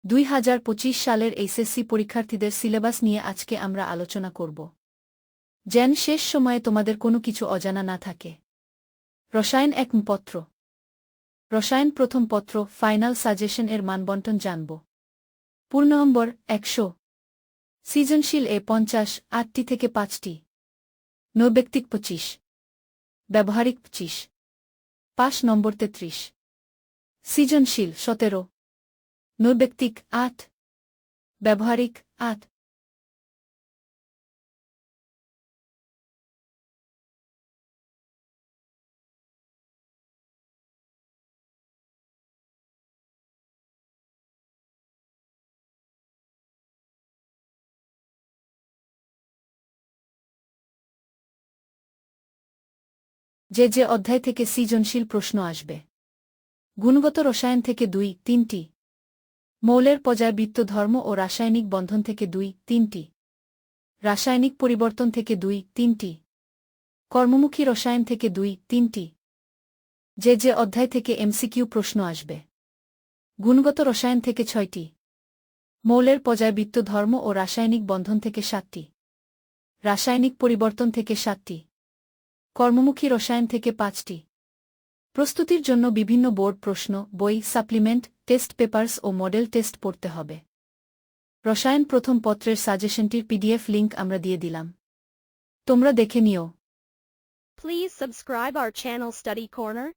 2025 সালের এইচএসসি পরীক্ষার্থীদের সিলেবাস নিয়ে আজকে আমরা আলোচনা করব। যেন শেষ সময়ে তোমাদের কোনো কিছু অজানা না থাকে। রসায়ন 1 পত্র। রসায়ন প্রথম পত্র ফাইনাল সাজেশন এর মানবণ্টন জানব। পূর্ণ নম্বর 100। সৃজনশীল 50 8টি থেকে 5টি। নৈর্ব্যক্তিক 25। ব্যবহারিক 25। পাস নম্বর 33। সৃজনশীল 17। নৈর্ব্যক্তিক 8। ব্যবহারিক 8। যে অধ্যায় থেকে সৃজনশীল প্রশ্ন আসবে। গুণগত রসায়ন থেকে 2-3টি। মৌলের পর্যায়বৃত্ত ধর্ম ও রাসায়নিক বন্ধন থেকে 2-3টি। রাসায়নিক পরিবর্তন থেকে 2-3টি। কর্মমুখী রসায়ন থেকে 2-3টি। যে অধ্যায় থেকে এমসিকিউ প্রশ্ন আসবে। গুণগত রসায়ন থেকে 6টি। মৌলের পর্যায়বৃত্ত ধর্ম ও রাসায়নিক বন্ধন থেকে 7টি। রাসায়নিক পরিবর্তন থেকে 7টি। কর্মমুখী রসায়ন থেকে 5টি। প্রস্তুতির জন্য বিভিন্ন বোর্ড প্রশ্ন, বই, সাপ্লিমেন্ট, টেস্ট পেপারস ও মডেল টেস্ট পড়তে হবে। রসায়ন প্রথম পত্রের সাজেশনটির পিডিএফ লিংক আমরা দিয়ে দিলাম। তোমরা দেখে নিও। Please subscribe our channel Study Corner.